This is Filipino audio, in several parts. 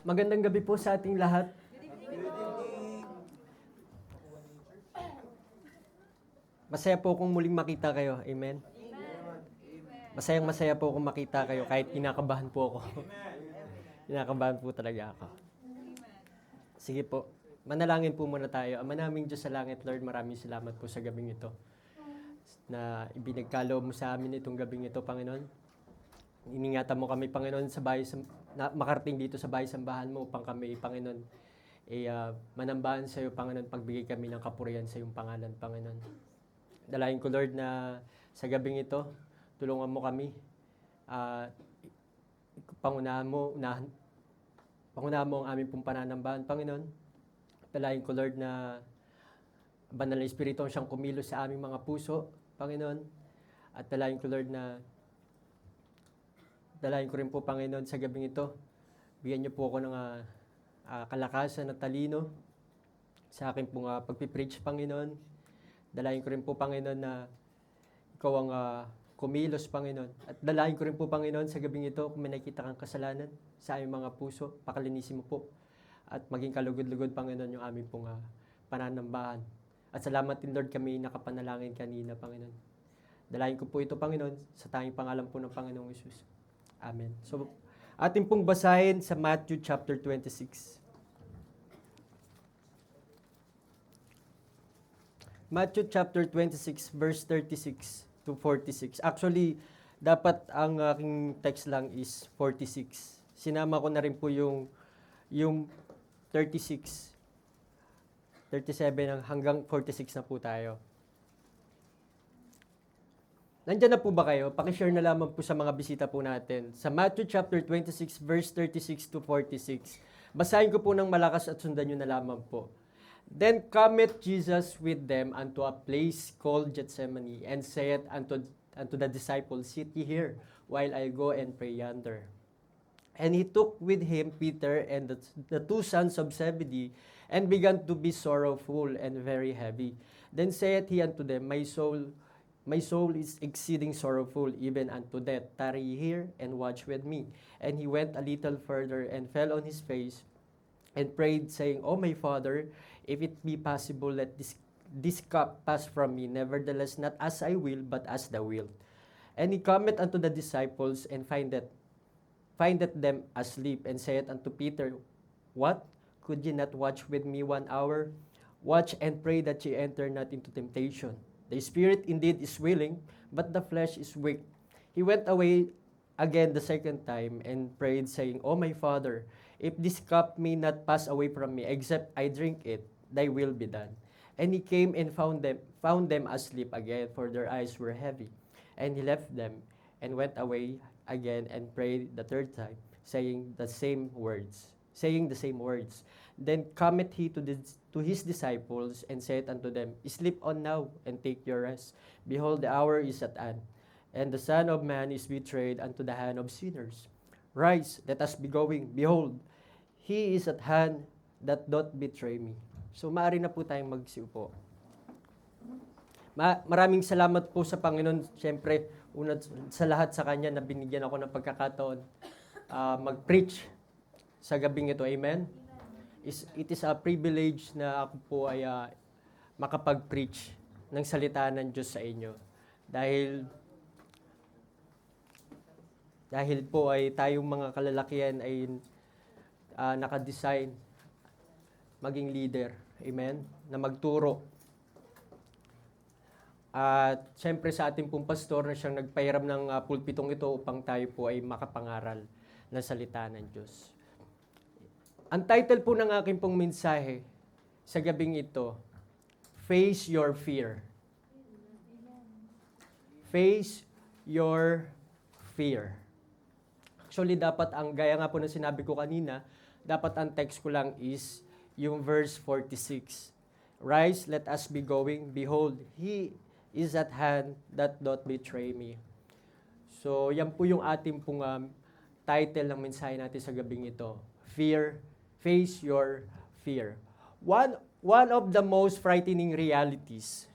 Magandang gabi po sa ating lahat. Masaya po akong muling makita kayo. Amen? Masayang masaya po akong makita kayo kahit kinakabahan po ako. Kinakabahan po talaga ako. Sige po, manalangin po muna tayo. Ama naming Diyos sa langit, Lord, maraming salamat po sa gabing ito na ibinagkaloob mo sa amin itong gabing ito, Panginoon. Iningatan mo kami, Panginoon, sa bahay, na makarating dito sa bahay-sambahan mo upang kami, Panginoon, manambahan sa iyo, Panginoon, pagbigay kami ng kapurihan sa iyong pangalan, Panginoon. Dalahin ko, Lord, na sa gabing ito, tulungan mo kami. Pangunahan mo ang aming pong pananambahan, Panginoon. Dalahin ko, Lord, na banal na Espiritu ang siyang kumilos sa aming mga puso, Panginoon. At dalahin ko, Lord, dalahin ko rin po, Panginoon, sa gabing ito. Bigyan niyo po ako ng kalakasan at talino sa aking pong pagpipreach, Panginoon. Dalahin ko rin po, Panginoon, na ikaw ang kumilos, Panginoon. At dalahin ko rin po, Panginoon, sa gabing ito, kung may nakita kang kasalanan sa aming mga puso, pakalinisin mo po. At maging kalugod-lugod, Panginoon, yung aming pong pananambahan. At salamat din, Lord, kami nakapanalangin kanina, Panginoon. Dalahin ko po ito, Panginoon, sa tanging pangalan po ng Panginoong Hesus. Amen. So, ating pong basahin sa Matthew chapter 26. Matthew chapter 26, verse 36 to 46. Actually, dapat ang aking text lang is 46. Sinama ko na rin po yung 36, 37 hanggang 46 na po tayo. Nandiyan na po ba kayo? Pakishare na lamang po sa mga bisita po natin. Sa Matthew chapter 26, verse 36 to 46. Basahin ko po ng malakas at sundan nyo na lamang po. Then cometh Jesus with them unto a place called Gethsemane, and saith unto the disciples, Sit ye here, while I go and pray yonder. And he took with him Peter and the two sons of Zebedee, and began to be sorrowful and very heavy. Then saith he unto them, My soul is exceeding sorrowful, even unto death. Tarry ye here, and watch with me. And he went a little further, and fell on his face, and prayed, saying, O my Father, if it be possible, let this cup pass from me. Nevertheless, not as I will, but as thou wilt. And he cometh unto the disciples, and findeth them asleep, and saith unto Peter, What? Could ye not watch with me 1 hour? Watch and pray that ye enter not into temptation. The spirit indeed is willing, but the flesh is weak. He went away again the second time, and prayed, saying, O my Father, if this cup may not pass away from me, except I drink it, thy will be done. And he came and found them asleep again, for their eyes were heavy. And he left them, and went away again, and prayed the third time, saying the same words. Then cometh he to his disciples, and saith unto them, Sleep on now, and take your rest. Behold, the hour is at hand, and the Son of Man is betrayed unto the hand of sinners. Rise, let us be going. Behold, he is at hand that doth betray me. So, maaari na po tayong magsiupo. Maraming salamat po sa Panginoon. Siyempre, una sa lahat sa Kanya na binigyan ako ng pagkakataon mag-preach sa gabing ito. Amen? It is a privilege na ako po ay makapag-preach ng salita ng Diyos sa inyo. Dahil po ay tayong mga kalalakihan ay nakadesign maging leader. Amen? Na magturo. At siyempre sa ating pong pastor na siyang nagpahiram ng pulpitong ito upang tayo po ay makapangaral ng salita ng Diyos. Ang title po ng aking pong mensahe sa gabing ito, Face Your Fear. Face Your Fear. Actually, dapat gaya nga po ng sinabi ko kanina, dapat ang text ko lang is yung verse 46. Rise, let us be going. Behold, he is at hand that doth betray me. So, yan po yung ating pong title ng mensahe natin sa gabing ito. Face your fear. One of the most frightening realities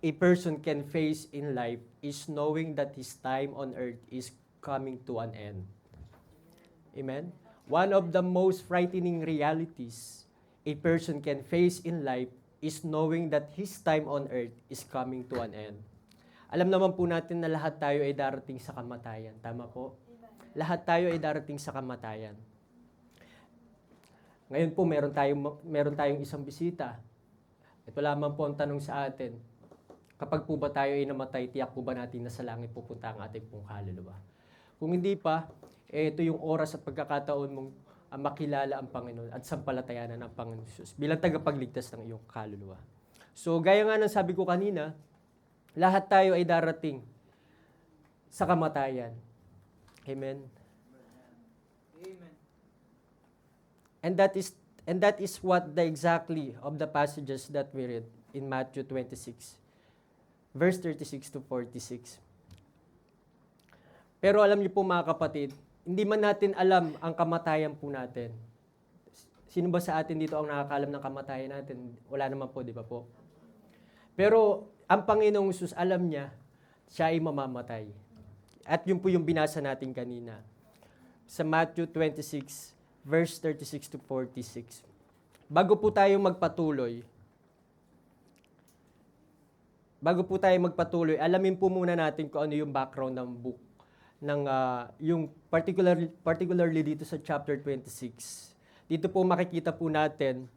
a person can face in life is knowing that his time on earth is coming to an end. Amen? One of the most frightening realities a person can face in life is knowing that his time on earth is coming to an end. Alam naman po natin na lahat tayo ay darating sa kamatayan. Tama po? Lahat tayo ay darating sa kamatayan. Ngayon po, meron tayong isang bisita. Ito lamang po ang tanong sa atin. Kapag po ba tayo ay namatay, tiyak po ba natin na sa langit pupunta ang ating pong kaluluwa? Kung hindi pa, ito yung oras at pagkakataon mong makilala ang Panginoon at sampalatayanan ang Panginoon Jesus bilang tagapagligtas ng iyong kaluluwa. So, gaya nga ng sabi ko kanina, lahat tayo ay darating sa kamatayan. Amen. Amen. And that is what the exactly of the passages that we read in Matthew 26, verse 36 to 46. Pero alam niyo po mga kapatid, hindi man natin alam ang kamatayan po natin. Sino ba sa atin dito ang nakakaalam ng kamatayan natin? Wala naman po, di ba po? Pero ang Panginoong Jesus, alam niya, siya ay mamamatay. At yun po yung binasa natin kanina. Sa Matthew 26, verse 36 to 46. Bago po tayo magpatuloy, alamin po muna natin kung ano yung background ng book ng yung particularly dito sa chapter 26. Dito po makikita po natin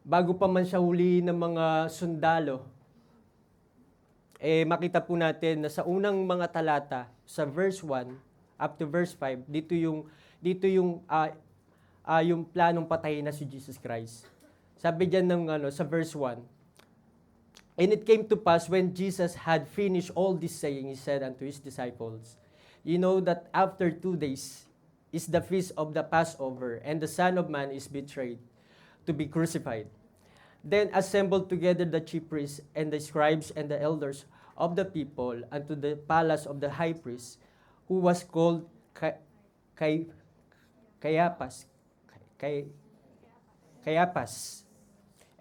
bago pa man siya huli ng mga sundalo, makita po natin na sa unang mga talata sa verse 1 up to verse 5, dito yung planong patayin na si Jesus Christ. Sabi diyan sa verse 1, "And it came to pass when Jesus had finished all this saying, he said unto his disciples, You know that after 2 days is the feast of the Passover, and the Son of Man is betrayed to be crucified. Then assembled together the chief priests and the scribes and the elders of the people unto the palace of the high priest, who was called Caiaphas,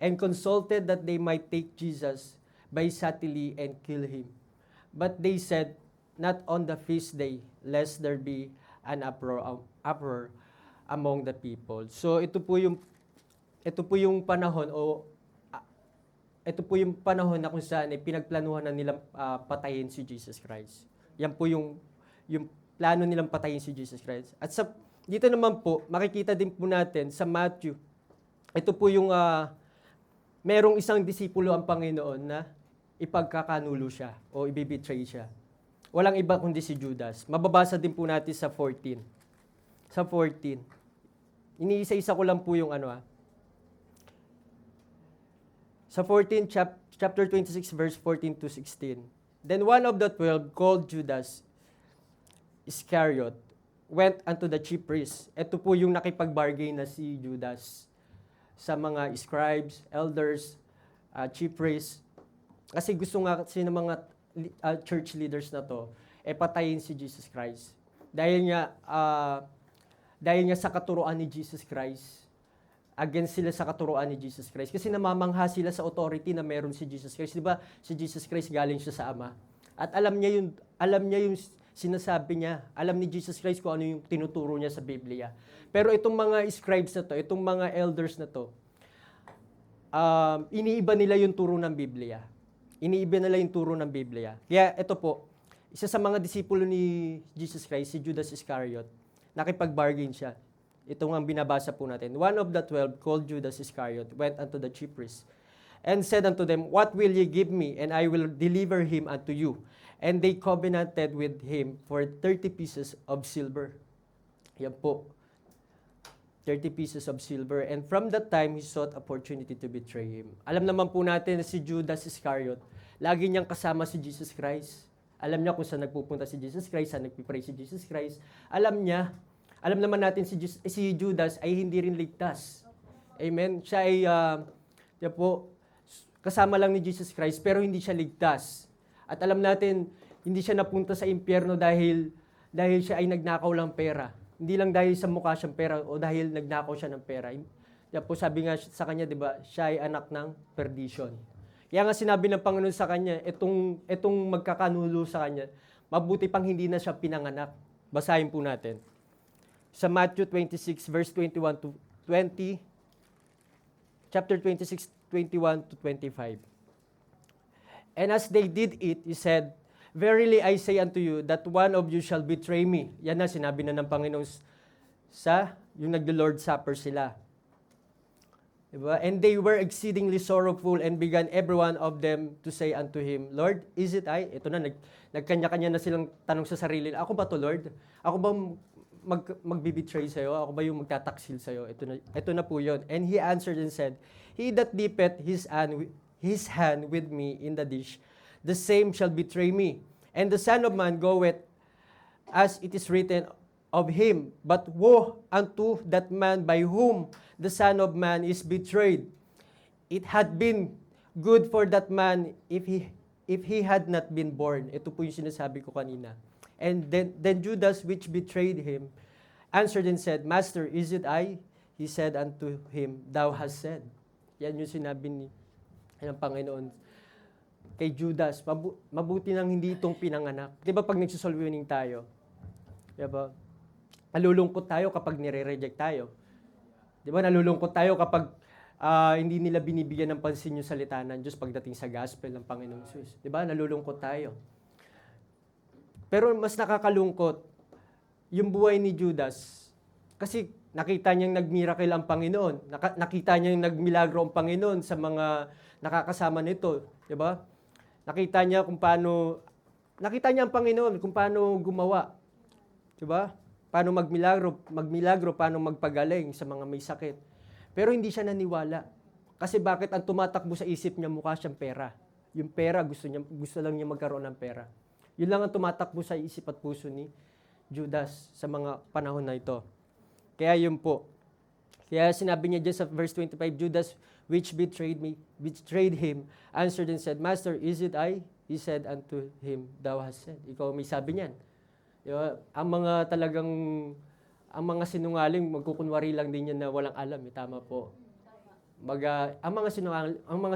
and consulted that they might take Jesus by subtlety and kill him. But they said, Not on the feast day, lest there be an uproar among the people." So ito po yung panahon na kung saan pinagplanuhan na nilang patayin si Jesus Christ. Yan po yung plano nilang patayin si Jesus Christ. At dito naman po, makikita din po natin sa Matthew, ito po yung merong isang disipulo ang Panginoon na ipagkakanulo siya o ibibitray siya. Walang iba kundi si Judas. Mababasa din po natin sa 14. Sa 14. Iniisa-isa ko lang po yung Sa 14, chapter 26, verse 14 to 16. "Then one of the 12, called Judas Iscariot, went unto the chief priests." Ito po yung nakipag-bargain na si Judas sa mga scribes, elders, chief priests. Kasi gusto nga kasi ng mga church leaders na to, patayin si Jesus Christ. Dahil nga sa katuruan ni Jesus Christ, against sila sa katuruan ni Jesus Christ. Kasi namamangha sila sa authority na meron si Jesus Christ. Di ba? Si Jesus Christ galing siya sa Ama. At alam niya yung sinasabi niya. Alam ni Jesus Christ kung ano yung tinuturo niya sa Biblia. Pero itong mga scribes na to, itong mga elders na to, iniiba nila yung turo ng Biblia. Kaya ito po, isa sa mga disipulo ni Jesus Christ, si Judas Iscariot, nakipag-bargain siya. Ito ang binabasa po natin. "One of the 12, called Judas Iscariot, went unto the chief priests, and said unto them, What will ye give me, and I will deliver him unto you? And they covenanted with him for 30 pieces of silver." Yan po. 30 pieces of silver. And from that time, he sought opportunity to betray him. Alam naman po natin na si Judas Iscariot, lagi niyang kasama si Jesus Christ. Alam niya kung saan nagpupunta si Jesus Christ, saan nagpipray si Jesus Christ. Alam naman natin si Judas ay hindi rin ligtas. Amen? Siya ay, kasama lang ni Jesus Christ, pero hindi siya ligtas. At alam natin, hindi siya napunta sa impyerno dahil siya ay nagnakaw lang pera. Hindi lang dahil sa mukha siyang pera o dahil nagnakaw siya ng pera. Kaya po sabi nga sa kanya, di ba, siya ay anak ng perdition. Kaya nga sinabi ng Panginoon sa kanya, itong magkakanulo sa kanya, mabuti pang hindi na siya pinanganak. Basahin po natin. sa Matthew 26 verse 21 to 20, chapter 26, 21 to 25. And as they did it, he said, "Verily I say unto you, that one of you shall betray me." Yan na, sinabi na ng Panginoon sa, yung naglo-Lord Supper sila. Diba? And they were exceedingly sorrowful, and began every one of them to say unto him, "Lord, is it I?" Ito na, nagkanya-kanya na silang tanong sa sarili, "Ako ba to, Lord? Ako ba magbibetray sa'yo? Ako ba yung magtataksil sa'yo?" Ito na po yun. And he answered and said, "He that dippeth his hand with me in the dish, the same shall betray me. And the Son of Man goeth as it is written of him. But woe unto that man by whom the Son of Man is betrayed. It had been good for that man if he had not been born." Ito po yung sinasabi ko kanina. And then Judas, which betrayed him, answered and said, "Master, is it I?" He said unto him, "Thou hast said." Yan yung sinabi ng Panginoon kay Judas. Mabuti nang hindi itong pinanganak. Di ba pag nagsosoul winning tayo, di ba? Nalulungkot tayo kapag nire-reject tayo. Di ba? Nalulungkot tayo kapag hindi nila binibigyan ng pansin yung salita ng Diyos pagdating sa gospel ng Panginoong Jesus. Di ba? Nalulungkot tayo. Pero mas nakakalungkot yung buhay ni Judas. Kasi nakita niyang nag-miracle ang Panginoon. Nakita niyang nagmilagro ang Panginoon sa mga nakakasama nito. Di ba? Nakita niya ang Panginoon kung paano gumawa. Di ba? Paano magmilagro, paano magpagaling sa mga may sakit. Pero hindi siya naniwala. Kasi bakit ang tumatakbo sa isip niya mukha siyang pera. Yung pera, gusto lang niya magkaroon ng pera. Yun lang ang tumatakbo sa isip at puso ni Judas sa mga panahon na ito. Kaya yun po. Kaya sinabi niya dyan sa verse 25, Judas, which betrayed him, answered and said, "Master, is it I?" He said unto him, "Thou hast said." Ikaw may sabi niyan. Diba? Ang mga sinungaling, magkukunwari lang din yan na walang alam. Tama po. Ang mga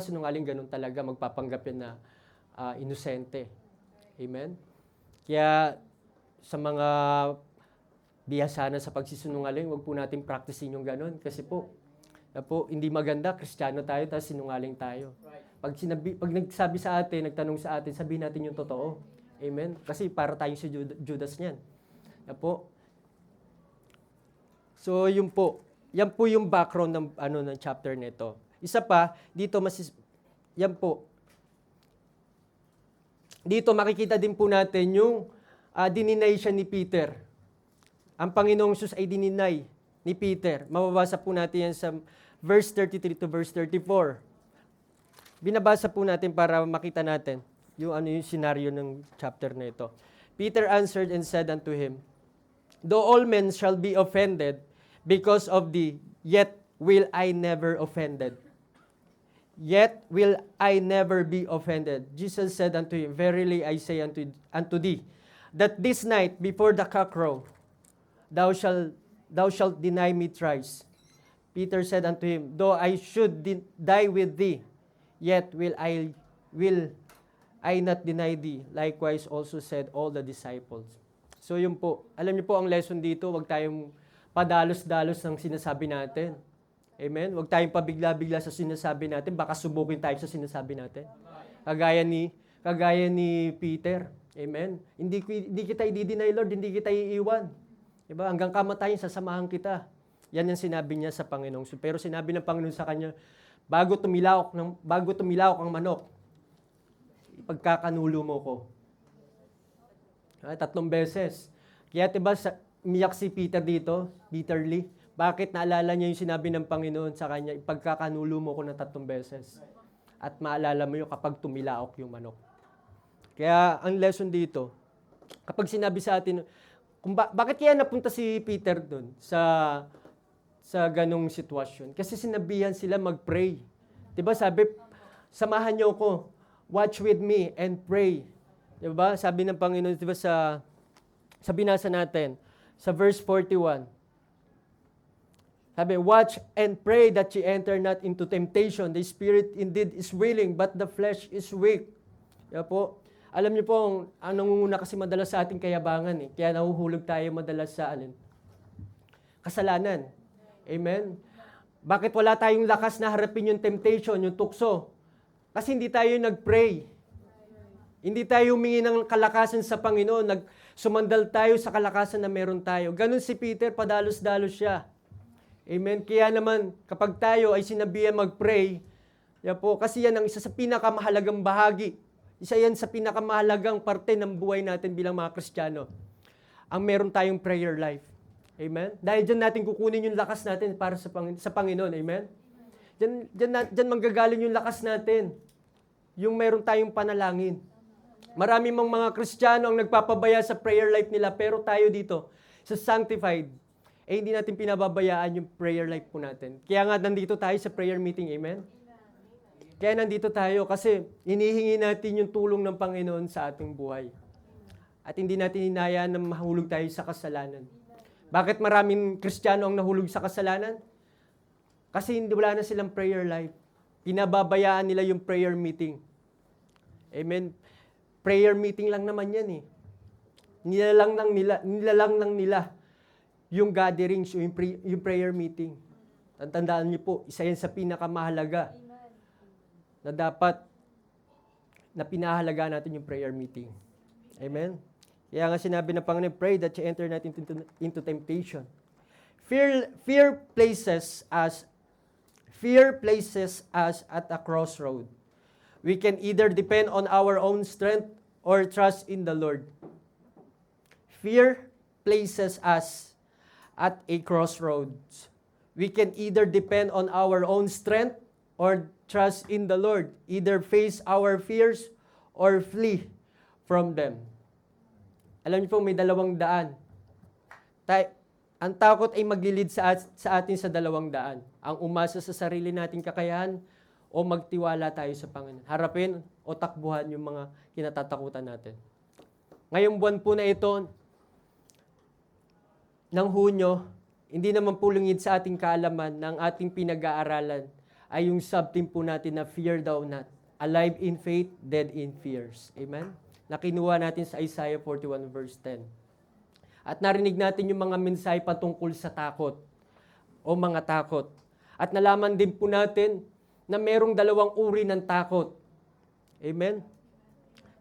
sinungaling ganun talaga, magpapanggap yan na inosente. Amen? Kaya sa mga bihasana sa pagsisinungaling, wag po natin practicein yung ganun. Kasi po, hindi maganda, Kristiyano tayo, tapos sinungaling tayo. Pag nagsabi sa atin, nagtanong sa atin, sabihin natin yung totoo. Amen? Kasi para tayong si Judas niyan. Po. So, yun po. Yan po yung background ng chapter nito. Isa pa, dito yan po. Dito makikita din po natin yung dininay siya ni Peter. Ang Panginoong Jesus ay dininay ni Peter. Mababasa po natin yan sa verse 33 to verse 34. Binabasa po natin para makita natin yung scenario ng chapter na ito. Peter answered and said unto him, "Though all men shall be offended because of thee, yet will I never offended. Yet will I never be offended." Jesus said unto him, "Verily I say unto thee, that this night before the cock crow, thou shalt deny me thrice." Peter said unto him, "Though I should die with thee, yet will I not deny thee." Likewise also said all the disciples. So yun po. Alam niyo po ang lesson dito, wag tayong padalos-dalos ng sinasabi natin. Amen? Wag tayong pabigla-bigla sa sinasabi natin, baka subukin tayo sa sinasabi natin. Kagaya ni Peter. Amen? Hindi kita i-deny, Lord, hindi kita iiwan. Diba? Hanggang kamatayan, sasamahan kita. Yan ang sinabi niya sa Panginoong. Pero sinabi ng Panginoon sa kanya, bago tumilawak ang manok, ipagkakanulo mo ko. 3 beses. Kaya diba, umiyak si Peter dito, bitterly. Bakit? Naalala niya yung sinabi ng Panginoon sa kanya, ipagkakanulo mo ko ng 3 beses. At maalala mo yun kapag tumilaok yung manok. Kaya ang lesson dito, kapag sinabi sa atin, bakit kaya napunta si Peter doon sa ganong sitwasyon? Kasi sinabihan sila mag-pray. Diba sabi, samahan niyo ako, watch with me and pray. Diba? Sabi ng Panginoon, diba sa binasa natin, sa verse 41, sabi, "Watch and pray that ye enter not into temptation. The spirit indeed is willing, but the flesh is weak." Diba po? Alam niyo po, ang nangunguna kasi madalas sa ating kayabangan. Kaya nahuhulog tayo madalas sa kasalanan. Amen? Bakit wala tayong lakas na harapin yung temptation, yung tukso? Kasi hindi tayo nag-pray. Hindi tayo humingi ng kalakasan sa Panginoon. Sumandal tayo sa kalakasan na meron tayo. Ganun si Peter, padalos-dalos siya. Amen? Kaya naman, kapag tayo ay sinabihan mag-pray, kasi yan ang isa sa pinakamahalagang bahagi. Isa yan sa pinakamahalagang parte ng buhay natin bilang mga Kristiyano. Ang meron tayong prayer life. Amen? Dahil dyan natin kukunin yung lakas natin para sa Panginoon. Amen? Dyan manggagaling yung lakas natin. Yung meron tayong panalangin. Marami mang mga Kristiyano ang nagpapabaya sa prayer life nila, pero tayo dito, sa Sanctified, hindi natin pinababayaan yung prayer life po natin. Kaya nga nandito tayo sa prayer meeting. Amen? Kaya nandito tayo kasi hinihingi natin yung tulong ng Panginoon sa ating buhay. At hindi natin hinayaan na mahulog tayo sa kasalanan. Bakit maraming Kristiyano ang nahulog sa kasalanan? Kasi wala na silang prayer life. Pinababayaan nila yung prayer meeting. Amen? Prayer meeting lang naman yan eh. Nilalang lang nila yung gatherings, yung prayer meeting. Tandaan niyo po, isa yan sa pinakamahalaga na dapat na pinahalaga natin yung prayer meeting. Amen? Kaya nga sinabi ng Panginoon, pray that you enter not into temptation. Fear places us at a crossroad. We can either depend on our own strength or trust in the Lord. Fear places us at a crossroads. We can either depend on our own strength or trust in the Lord. Either face our fears or flee from them. Alam niyo po, may dalawang daan. Ang takot ay maglilid sa atin sa dalawang daan. Ang umasa sa sarili nating kakayahan o magtiwala tayo sa Panginoon. Harapin o takbuhan yung mga kinatatakutan natin. Ngayong buwan po na ito, ng Hunyo, hindi naman po lingid sa ating kaalaman ng ating pinag-aaralan ay yung subteam po natin na fear thou not. Alive in faith, dead in fears. Amen? Na kinuha natin sa Isaiah 41 verse 10. At narinig natin yung mga mensahe patungkol sa takot o mga takot. At nalaman din po natin na merong dalawang uri ng takot. Amen?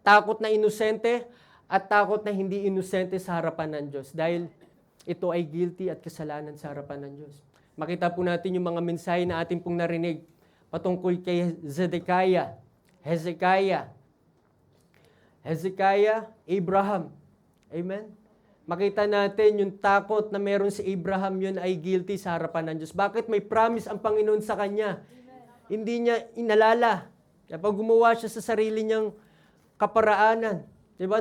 Takot na inosente at takot na hindi inosente sa harapan ng Diyos. Dahil ito ay guilty at kasalanan sa harapan ng Diyos. Makita po natin yung mga mensahe na ating pong narinig patungkol kay Hezekiah, Abraham. Amen? Makita natin yung takot na meron si Abraham, yun ay guilty sa harapan ng Diyos. Bakit? May promise ang Panginoon sa kanya. Hindi niya inalala. Kapag gumawa siya sa sarili niyang kaparaanan, diba,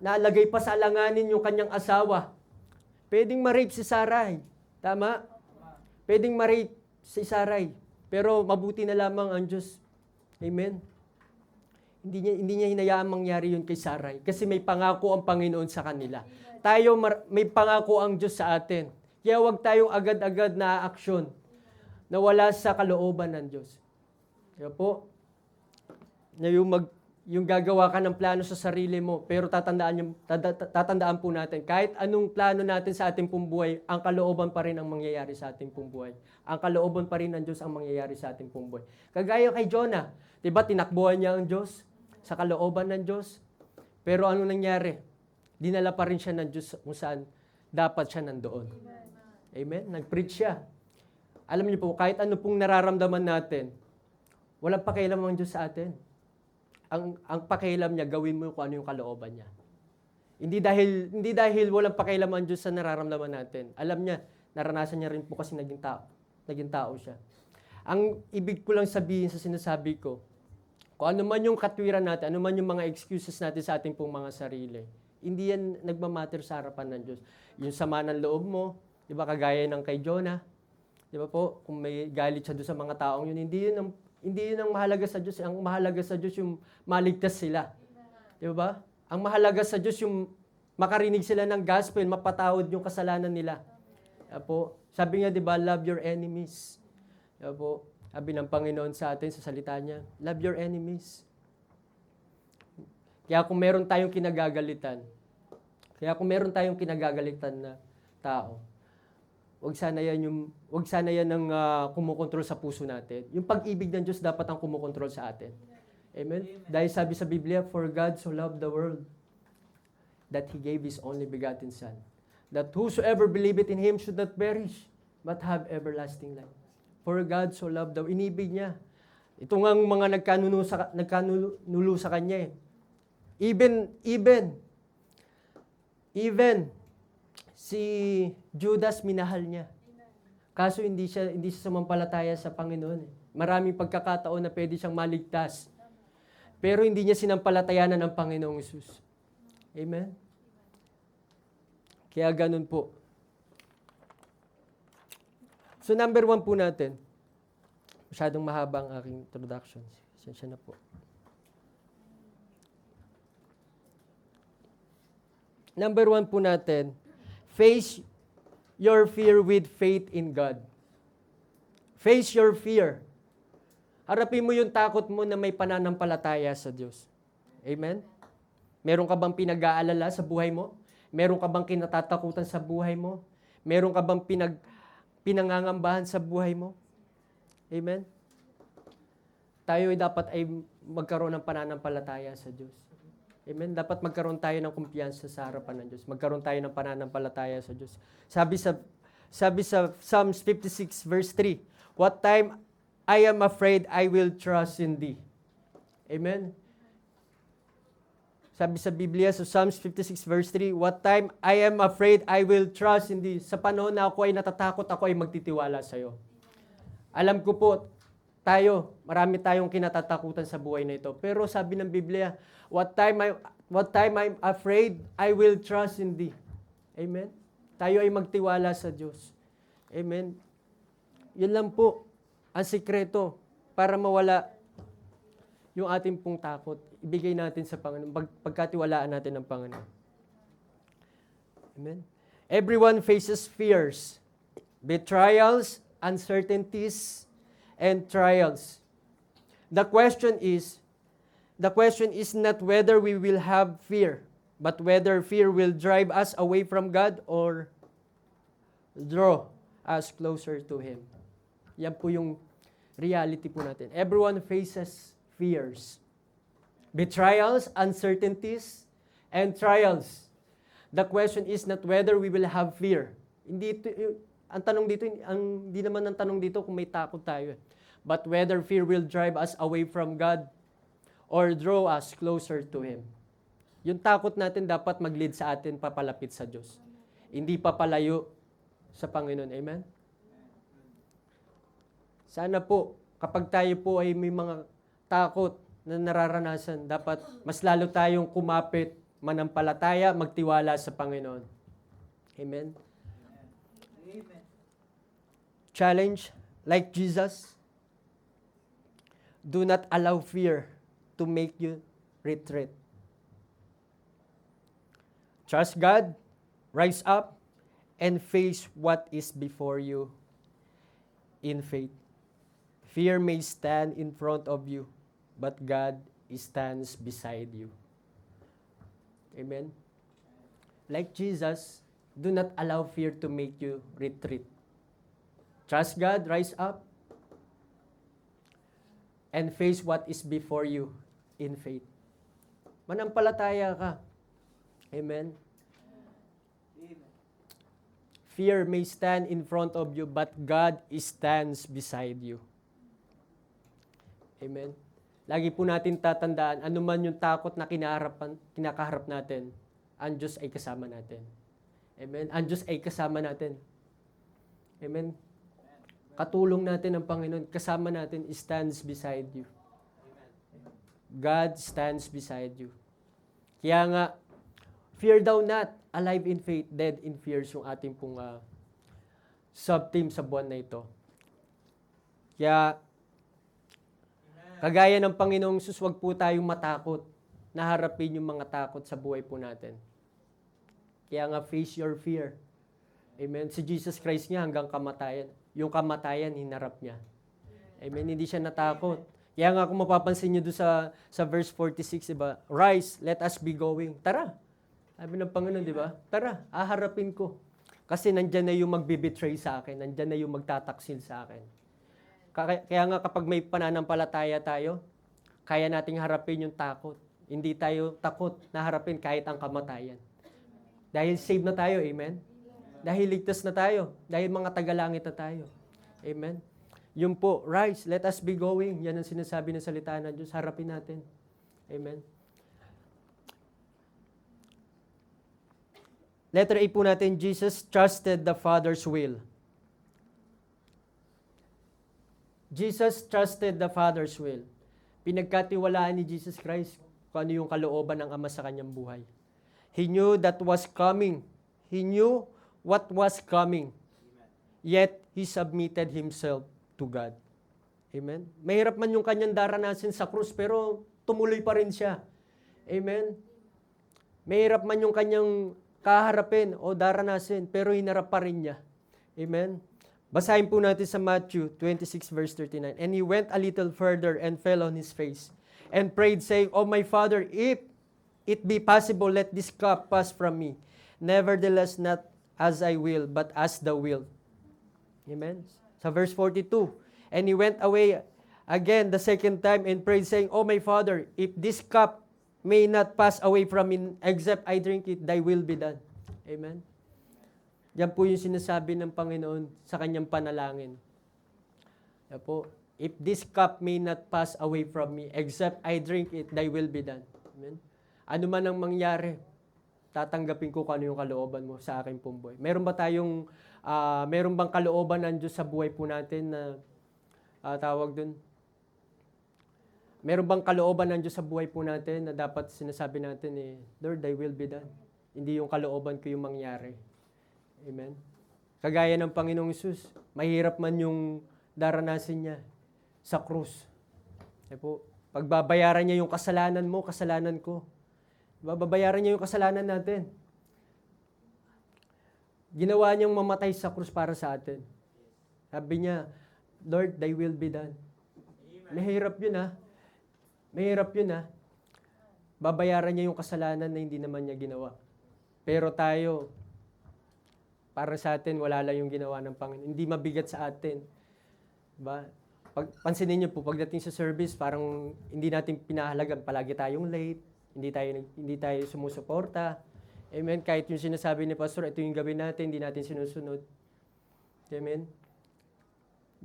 nalagay pa sa alanganin yung kanyang asawa. Pwedeng ma-rape si Sarai. Tama? Pwedeng ma-rape si Sarai. Pero mabuti na lamang ang Diyos. Amen? Hindi niya hinayaan mangyari yun kay Sarai. Kasi may pangako ang Panginoon sa kanila. Tayo, may pangako ang Diyos sa atin. Kaya huwag tayong agad-agad na aksyon na wala sa kalooban ng Diyos. Kaya po, na yung gagawa ka ng plano sa sarili mo, pero tatandaan po natin, kahit anong plano natin sa ating pong buhay, ang kalooban pa rin ang mangyayari sa ating pong buhay. Ang kalooban pa rin ng Diyos ang mangyayari sa ating pong buhay. Kagaya kay Jonah, diba, tinakbuhan niya ang Diyos sa kalooban ng Diyos. Pero ano nangyari? Dinala pa rin siya ng Diyos kung saan dapat siya nandoon. Amen? Nag-preach siya. Alam niyo po, kahit ano pong nararamdaman natin, walang pakialam ang Diyos sa atin. Ang pakialam niya, gawin mo kung ano yung kalooban niya. Hindi dahil walang pakialam ang Diyos sa nararamdaman natin. Alam niya, naranasan niya rin po kasi naging tao siya. Ang ibig ko lang sabihin sa sinasabi ko, kung ano man yung katwiran natin, ano man yung mga excuses natin sa ating pong mga sarili, hindi yan nagmamatter sa harapan ng Diyos. Yung sama ng loob mo, di ba, kagaya ng kay Jonah, di ba po, kung may galit siya doon sa mga taong yun, hindi yun ang mahalaga sa Diyos. Ang mahalaga sa Diyos yung maligtas sila. Di ba? Ang mahalaga sa Diyos yung makarinig sila ng gospel, mapatawad yung kasalanan nila. Di po, sabi nga, di ba, love your enemies. Di po, sabi ng Panginoon sa atin sa salita niya, love your enemies. Kaya kung meron tayong kinagagalitan na tao, Wag sana yan ang kumukontrol sa puso natin. Yung pag-ibig ng Diyos dapat ang kumukontrol sa atin. Amen? Dahil sabi sa Biblia, for God so loved the world that He gave His only begotten Son, that whosoever believeth in Him should not perish, but have everlasting life. For God so loved the world. Inibig niya. Ito nga ang mga nagkanulo sa Kanya eh. Even si Judas minahal niya. Kaso hindi siya sumampalataya sa Panginoon. Maraming pagkakataon na pwede siyang maligtas. Pero hindi niya sinampalatayanan ng Panginoong Hesus. Amen? Kaya ganun po. So number 1 po natin. Masyadong mahaba ang aking introduction. Sensya na po. Number 1 po natin, face your fear with faith in God. Face your fear. Harapin mo yung takot mo na may pananampalataya sa Diyos. Amen? Meron ka bang pinag-aalala sa buhay mo? Meron ka bang kinatatakutan sa buhay mo? Meron ka bang pinangangambahan sa buhay mo? Amen? Tayo ay dapat ay magkaroon ng pananampalataya sa Diyos. Amen? Dapat magkaroon tayo ng kumpiyansa sa harapan ng Diyos. Magkaroon tayo ng pananampalataya sa Diyos. Sabi sa Psalms 56 verse 3, what time I am afraid, I will trust in Thee. Amen? Sabi sa Biblia, sa Psalms 56 verse 3, what time I am afraid, I will trust in Thee. Sa panahon na ako ay natatakot, ako ay magtitiwala sa iyo. Alam ko po, marami tayong kinatatakutan sa buhay na ito. Pero sabi ng Biblia, what time I'm afraid, I will trust in Thee. Amen? Tayo ay magtiwala sa Diyos. Amen? Yun lang po ang sikreto para mawala yung ating pong takot. Ibigay natin sa Panginoon. Pagkatiwalaan natin ng Panginoon. Amen? Everyone faces fears, betrayals, uncertainties, and trials. The question is not whether we will have fear, but whether fear will drive us away from God or draw us closer to Him. Yan po yung reality po natin. Everyone faces fears, betrayals, uncertainties, and trials. The question is not whether we will have fear. Ang tanong dito, hindi naman ang tanong dito kung may takot tayo. But whether fear will drive us away from God or draw us closer to Him. Yung takot natin dapat mag-lead sa atin papalapit sa Diyos. Hindi papalayo sa Panginoon. Amen? Sana po, kapag tayo po ay may mga takot na nararanasan, dapat mas lalo tayong kumapit, manampalataya, magtiwala sa Panginoon. Amen? Amen. Challenge, like Jesus, do not allow fear to make you retreat. Trust God, rise up, and face what is before you in faith. Fear may stand in front of you, but God stands beside you. Amen? Like Jesus, do not allow fear to make you retreat. Trust God, rise up, and face what is before you in faith. Manampalataya ka. Amen? Amen. Fear may stand in front of you, but God stands beside you. Amen? Lagi po natin tatandaan, anuman yung takot na kinakaharap natin, ang Diyos ay kasama natin. Amen? Ang Diyos ay kasama natin. Amen? Katulong natin ang Panginoon, kasama natin, stands beside you. God stands beside you. Kaya nga, fear thou not, alive in faith, dead in fears, yung ating pong sub-team sa buwan na ito. Kaya, kagaya ng Panginoong Sus, wag po tayong matakot na harapin yung mga takot sa buhay po natin. Kaya nga, face your fear. Amen. Si Jesus Christ niya hanggang kamatayan. Yung kamatayan, hinarap niya. Amen. Hindi siya natakot. Kaya nga kung mapapansin niyo doon sa verse 46, diba? Rise, let us be going. Tara. Sabi ng Panginoon, di ba? Tara, aharapin ko. Kasi nandyan na yung magbibetray sa akin, nandyan na yung magtataksil sa akin. Kaya nga kapag may pananampalataya tayo, kaya nating harapin yung takot. Hindi tayo takot na harapin kahit ang kamatayan. Dahil save na tayo, amen? Dahil ligtas na tayo, dahil mga tagalangit na tayo. Amen? Yun po, rise, let us be going. Yan ang sinasabi ng salita ng Diyos, harapin natin. Amen? Letter A po natin, Jesus trusted the Father's will. Jesus trusted the Father's will. Pinagkatiwalaan ni Jesus Christ kung ano yung kalooban ng Ama sa kanyang buhay. He knew that was coming. He knew what was coming. Yet, He submitted Himself to God. Amen? Mahirap man yung kanyang daranasin sa krus, pero tumuloy pa rin siya. Amen? Mahirap man yung kanyang kaharapin o daranasin, pero hinarap pa rin niya. Amen? Basahin po natin sa Matthew 26 verse 39. And he went a little further and fell on his face and prayed, saying, O my Father, if it be possible, let this cup pass from me. Nevertheless, not as I will, but as thou wilt. Amen? Sa verse 42, and he went away again the second time and prayed, saying, O my Father, if this cup may not pass away from me, except I drink it, thy will be done. Amen? Yan po yung sinasabi ng Panginoon sa kanyang panalangin. Yan po, if this cup may not pass away from me, except I drink it, thy will be done. Amen? Ano man ang mangyari, tatanggapin ko kung ano yung kalooban mo sa aking pong buhay. Meron bang kalooban ng Diyos sa buhay po natin na tawag dun? Meron bang kalooban ng Diyos sa buhay po natin na dapat sinasabi natin Lord, thy will be done. Hindi yung kalooban ko yung mangyari. Amen? Kagaya ng Panginoong Hesus, mahirap man yung daranasin niya sa krus. Po, pagbabayaran niya yung kasalanan mo, kasalanan ko. Babayaran niya yung kasalanan natin. Ginawa niyang mamatay sa krus para sa atin. Sabi niya, Lord, thy will be done. Mahirap yun Mahirap yun Babayaran niya yung kasalanan na hindi naman niya ginawa. Pero tayo, para sa atin, wala lang yung ginawa ng Panginoon. Hindi mabigat sa atin. Diba? Pansinin niyo po, pagdating sa service, parang hindi natin pinahalagan. Palagi tayong late, hindi tayo sumusuporta. Amen? Kahit yung sinasabi ni Pastor, ito yung gawin natin, hindi natin sinusunod. Amen?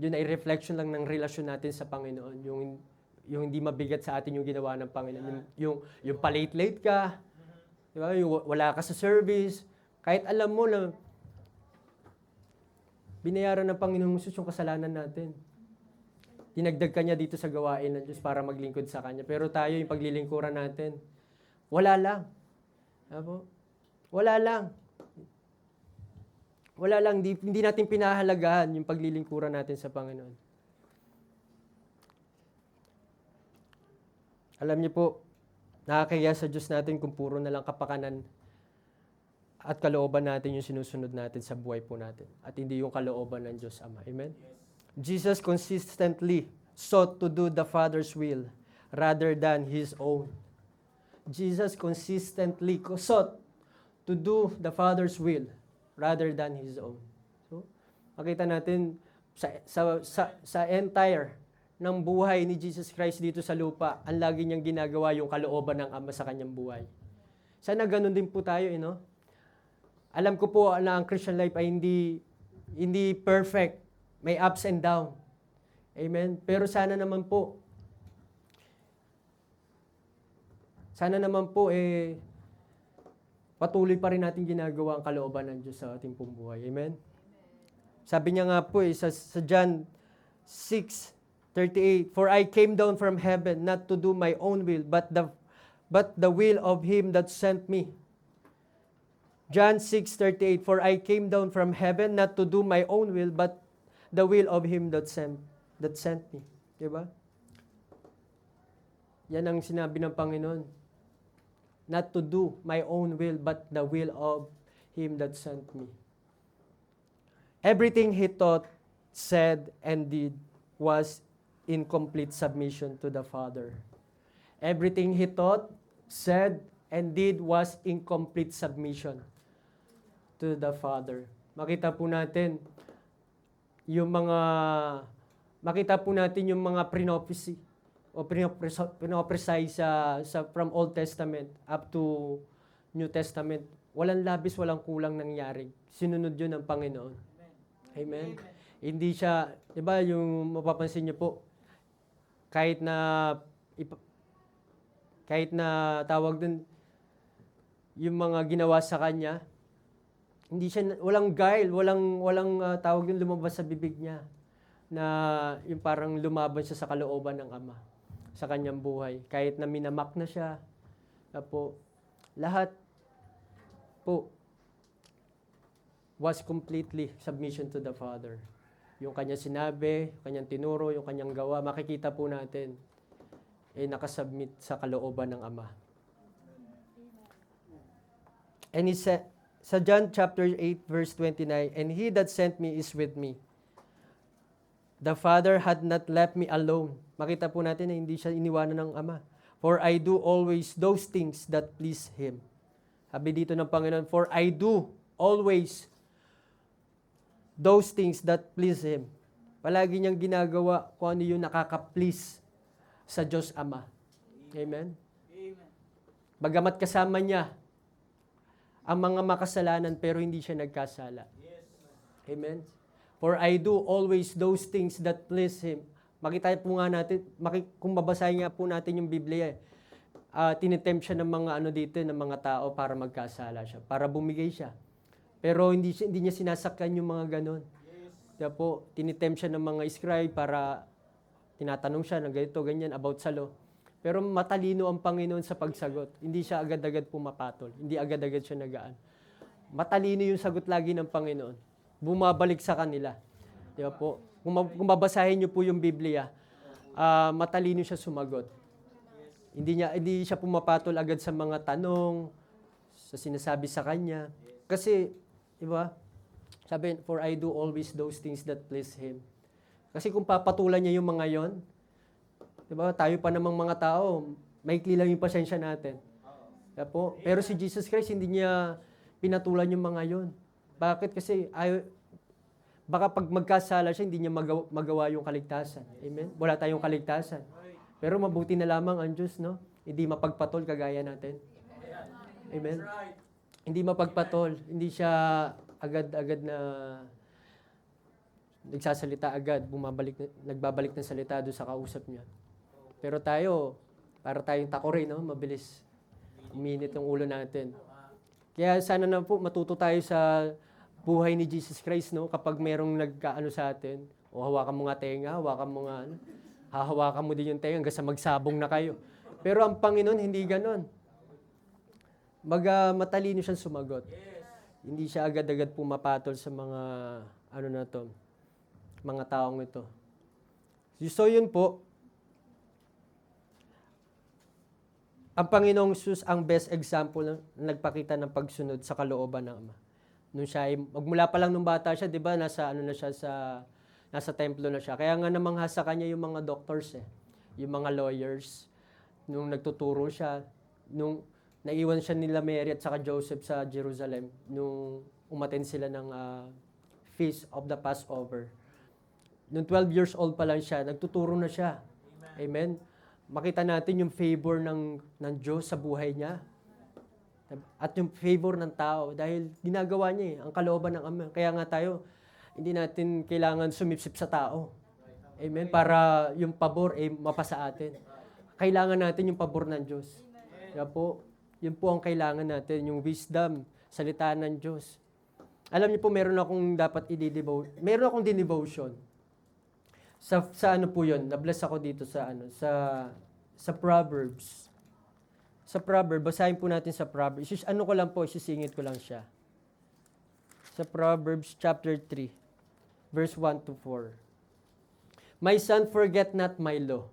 Yun ay reflection lang ng relasyon natin sa Panginoon. Yung hindi mabigat sa atin yung ginawa ng Panginoon. Yung palate-late ka, diba? Yung wala ka sa service, kahit alam mo na binayaran ng Panginoong Hesus yung kasalanan natin. Dinagdag ka niya dito sa gawain ng Diyos para maglingkod sa Kanya. Pero tayo, yung paglilingkuran natin, wala lang. Apo? Wala lang. Wala lang. Hindi natin pinahalagahan yung paglilingkuran natin sa Panginoon. Alam niyo po, nakakaya sa Diyos natin kung puro na lang kapakanan at kalooban natin yung sinusunod natin sa buhay po natin. At hindi yung kalooban ng Diyos Ama. Amen? Yes. Jesus consistently sought to do the Father's will rather than His own. Jesus consistently sought to do the Father's will rather than His own. So, makita natin sa entire ng buhay ni Jesus Christ dito sa lupa, ang lagi niyang ginagawa yung kalooban ng Ama sa kanyang buhay. Sana ganun din po tayo, Alam ko po na ang Christian life ay hindi perfect. May ups and down. Amen? Pero sana naman po, patuloy pa rin natin ginagawa ang kalooban ng Diyos sa ating pong buhay. Amen? Sabi niya nga po sa John 6:38, For I came down from heaven not to do my own will, but the will of Him that sent me. John 6:38, For I came down from heaven not to do my own will, but the will of Him that sent me. Diba? Yan ang sinabi ng Panginoon. Not to do my own will, but the will of Him that sent me. Everything He taught, said, and did was in complete submission to the Father. Everything He taught, said, and did was in complete submission to the Father. makita po natin yung mga prophecy o pinopresy sa from Old Testament up to New Testament. Walang labis, walang kulang nangyari. Sinunod yun ng Panginoon. Amen. Hindi siya, di ba, yung mapapansin niyo po, kahit na tawag dun, yung mga ginawa sa kanya, hindi siya, walang guile, walang tawag yung lumabas sa bibig niya na yung parang lumaban siya sa kalooban ng Ama sa kanyang buhay. Kahit na minamak na siya, po, lahat po was completely submission to the Father. Yung kanyang sinabi, yung kanyang tinuro, yung kanyang gawa, makikita po natin, nakasubmit sa kalooban ng Ama. And he said, sa John chapter 8 verse 29, "And he that sent me is with me. The Father had not left me alone." Makita po natin na hindi siya iniwanan ng Ama. "For I do always those things that please Him." Sabi dito ng Panginoon, "For I do always those things that please Him." Palagi niyang ginagawa kung ano yung nakaka-please sa Diyos Ama. Amen? Amen. Bagamat kasama niya ang mga makasalanan pero hindi siya nagkasala. Yes. Amen? "For I do always those things that please Him." Makita po nga natin, kung babasahin nga po natin yung Biblia, tinitempt siya ng mga dito, ng mga tao para magkasala siya, para bumigay siya. Pero hindi niya sinasakyan yung mga ganon. Kaya po, tinitempt siya ng mga scribe para tinatanong siya ng ganito, ganyan, about sa law. Pero matalino ang Panginoon sa pagsagot. Hindi siya agad-agad pumapatol. Hindi agad-agad siya nagaan. Matalino yung sagot lagi ng Panginoon. Bumabalik sa kanila. Di ba po? Kung babasahin niyo po yung Biblia, matalino siya sumagot. Hindi siya pumapatol agad sa mga tanong, sa sinasabi sa kanya. Kasi, di ba? Sabi, "For I do always those things that please Him." Kasi kung papatulan niya yung mga yon, diba, tayo pa namang mga tao, maikli lang yung pasensya natin. Diba po? Pero si Jesus Christ, hindi niya pinatulan yung mga yon. Bakit? Kasi baka pag magkasala siya, hindi niya magawa yung kaligtasan. Amen? Wala tayong kaligtasan. Pero mabuti na lamang ang Diyos, no? Hindi mapagpatol kagaya natin. Amen? Hindi mapagpatol. Hindi siya agad-agad na nagsasalita agad, nagbabalik ng salita doon sa kausap niya. Pero tayo, para tayong takore, no? Mabilis. Uminit yung ulo natin. Kaya sana na po matuto tayo sa buhay ni Jesus Christ, no? Kapag merong nagkaano sa atin, o hawakan mo nga tenga, hahawakan mo din yung tenga hanggang sa magsabong na kayo. Pero ang Panginoon, hindi ganon. Matalino siyang sumagot. Hindi siya agad-agad pumapatol sa mga, mga taong ito. So yun po, ang Panginoong Jesus ang best example na nagpakita ng pagsunod sa kalooban ng Ama. Nung siya ay, magmula pa lang nung bata siya, di ba, nasa templo na siya. Kaya nga namangha sa kanya yung mga doctors, yung mga lawyers. Nung nagtuturo siya, nung naiwan siya nila Mary at saka Joseph sa Jerusalem, nung umattend sila ng Feast of the Passover. Nung 12 years old pa lang siya, nagtuturo na siya. Amen? Makita natin yung favor ng Diyos sa buhay niya. At yung favor ng tao. Dahil ginagawa niya ang kalooban ng Ama. Kaya nga tayo, hindi natin kailangan sumipsip sa tao. Amen? Para yung pabor mapasa atin. Kailangan natin yung pabor ng Diyos. Kaya po, yun po ang kailangan natin. Yung wisdom, salita ng Diyos. Alam niyo po, meron akong dapat meron akong dinevotion. Sa ano po yun? Nabless ako dito sa Proverbs. Sa Proverbs, basahin po natin sa Proverbs. Ano ko lang po, isisingit ko lang siya. Sa Proverbs chapter 3, verse 1 to 4. "My son, forget not my law,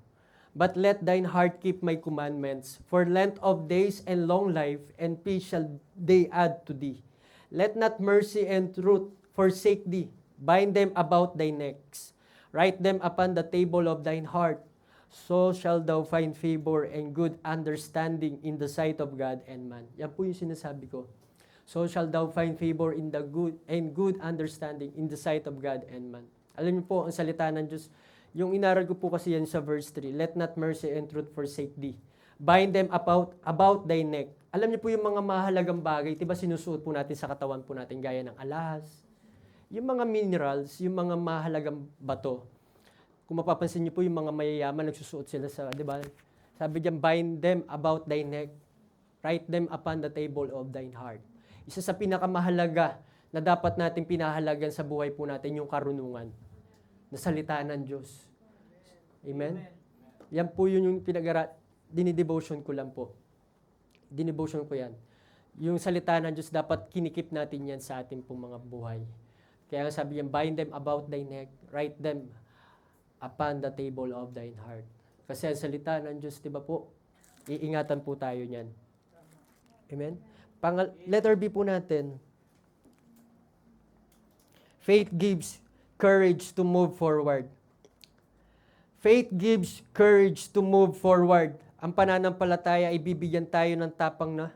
but let thine heart keep my commandments. For length of days and long life and peace shall they add to thee. Let not mercy and truth forsake thee. Bind them about thy necks. Write them upon the table of thine heart. So shall thou find favor and good understanding in the sight of God and man." Yan po yung sinasabi ko. So shall thou find favor in the good understanding in the sight of God and man. Alam niyo po, ang salita ng Diyos, yung inaral ko po kasi yan sa verse 3, let not mercy and truth forsake thee. Bind them about thy neck. Alam niyo po yung mga mahalagang bagay, diba sinusuot po natin sa katawan po natin, gaya ng alahas, yung mga minerals, yung mga mahalagang bato. Kung mapapansin niyo po yung mga mayayaman, nagsusuot sila sa, di ba? Sabi diyan, bind them about thy neck, write them upon the table of thine heart. Isa sa pinakamahalaga na dapat nating pinahalagan sa buhay po natin, yung karunungan na salita ng Diyos. Amen? Yan po yun yung dinidevotion ko lang po. Dinidevotion ko yan. Yung salita ng Diyos, dapat kinikip natin yan sa ating pong mga buhay. Kaya nga sabi niya, bind them about thy neck, write them upon the table of thine heart. Kasi ang salita ng Diyos, di ba po, iingatan po tayo niyan. Amen? Letter B po natin. Faith gives courage to move forward. Faith gives courage to move forward. Ang pananampalataya ay bibigyan tayo ng tapang na,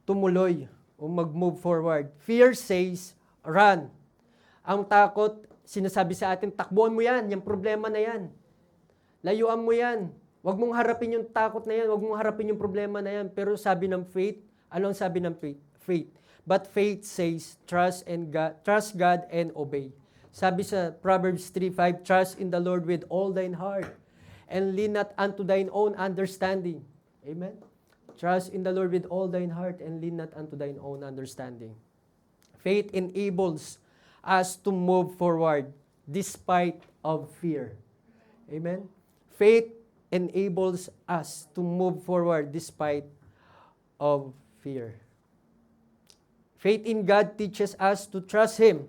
tumuloy o mag-move forward. Fear says, run. Ang takot, sinasabi sa atin, takbuhan mo yan, yung problema na yan. Layuan mo yan. Huwag mong harapin yung takot na yan, huwag mong harapin yung problema na yan. Pero sabi ng faith, ano ang sabi ng faith? Faith. But faith says, trust God and obey. Sabi sa Proverbs 3:5, trust in the Lord with all thine heart, and lean not unto thine own understanding. Amen? Trust in the Lord with all thine heart, and lean not unto thine own understanding. Faith enables us to move forward despite of fear. Amen? Faith enables us to move forward despite of fear. Faith in God teaches us to trust Him,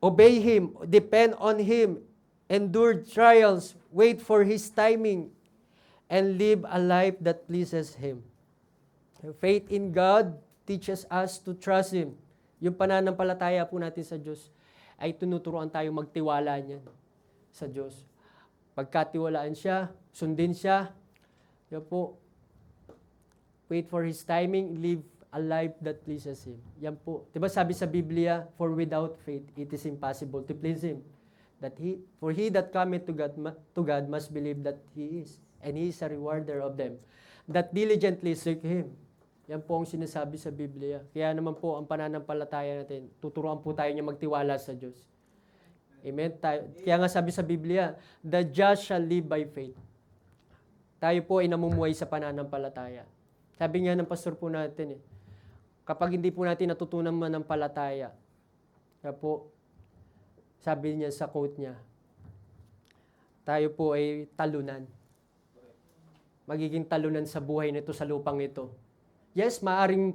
obey Him, depend on Him, endure trials, wait for His timing, and live a life that pleases Him. Faith in God teaches us to trust Him. Yung pananampalataya po natin sa Diyos ay tinuturuan tayo magtiwala niyan sa Diyos. Pagkatiwalaan siya, sundin siya, yan po, wait for His timing, live a life that pleases Him. Yan po. Diba sabi sa Biblia, for without faith, it is impossible to please Him. For he that cometh to God must believe that He is, and He is a rewarder of them that diligently seek Him. Yan po ang sinasabi sa Biblia. Kaya naman po, ang pananampalataya natin, tuturuan po tayo niya magtiwala sa Diyos. Amen? Kaya nga sabi sa Biblia, the just shall live by faith. Tayo po ay namumuhay sa pananampalataya. Sabi nga ng pastor po natin, kapag hindi po natin natutunan manampalataya, kaya po, sabi niya sa quote niya, tayo po ay talunan. Magiging talunan sa buhay nito, sa lupang ito. Yes, maaring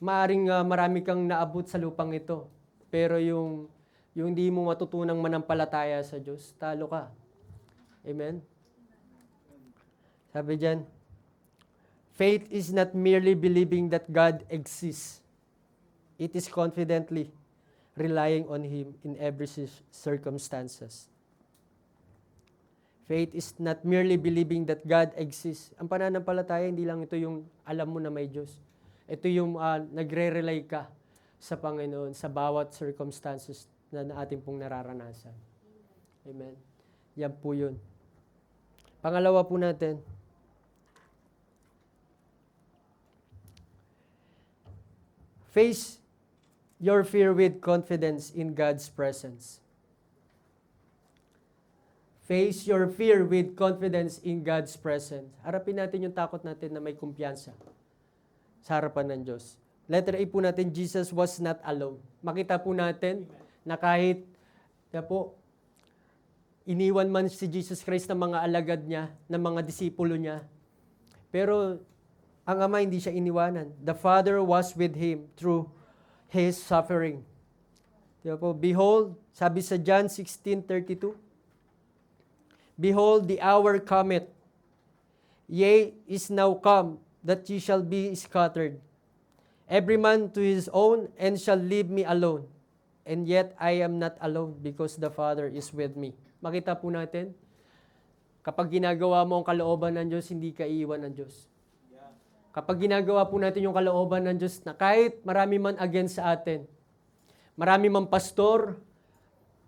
marami kang naabot sa lupang ito. Pero yung hindi mo matutunang manampalataya sa Diyos, talo ka. Amen? Sabi diyan, faith is not merely believing that God exists. It is confidently relying on Him in every circumstances. Faith is not merely believing that God exists. Ang pananampalataya, hindi lang ito yung alam mo na may Diyos. Ito yung nagre-rely ka sa Panginoon sa bawat circumstances na ating pong nararanasan. Amen. Yan po yun. Pangalawa po natin, face your fear with confidence in God's presence. Face your fear with confidence in God's presence. Harapin natin yung takot natin na may kumpiyansa sa harapan ng Diyos. Letter A po natin, Jesus was not alone. Makita po natin na kahit iniwan man si Jesus Christ ng mga alagad niya, ng mga disipulo niya, pero ang Ama hindi siya iniwanan. The Father was with Him through His suffering. Behold, sabi sa John 16:32, behold, the hour cometh, yea, is now come, that ye shall be scattered, every man to his own, and shall leave me alone. And yet I am not alone, because the Father is with me. Makita po natin, kapag ginagawa mo ang kalooban ng Diyos, hindi ka iiwan ng Diyos. Kapag ginagawa po natin yung kalooban ng Diyos na kahit marami man against sa atin, marami man pastor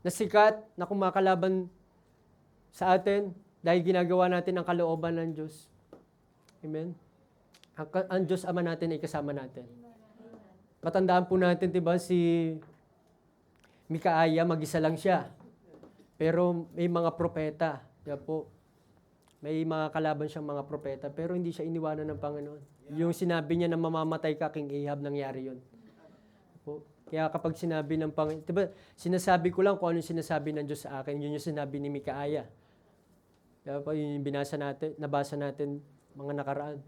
na sikat na kumakalaban sa atin dahil ginagawa natin ang kalooban ng Diyos. Amen? Ang Diyos Ama natin ay kasama natin. Matandaan po natin, diba, si Mikaaya, mag-isa lang siya. Pero may mga propeta. Diba po? May mga kalaban siyang mga propeta. Pero hindi siya iniwanan ng Panginoon. Yung sinabi niya na mamamatay ka, King Ahab, nangyari yun. Po. Kaya kapag sinabi ng Panginoon, diba, sinasabi ko lang kung ano yung sinasabi ng Diyos sa akin. Yun yung sinabi ni Mikaaya. Diba po, yun yung nabasa natin mga nakaraan.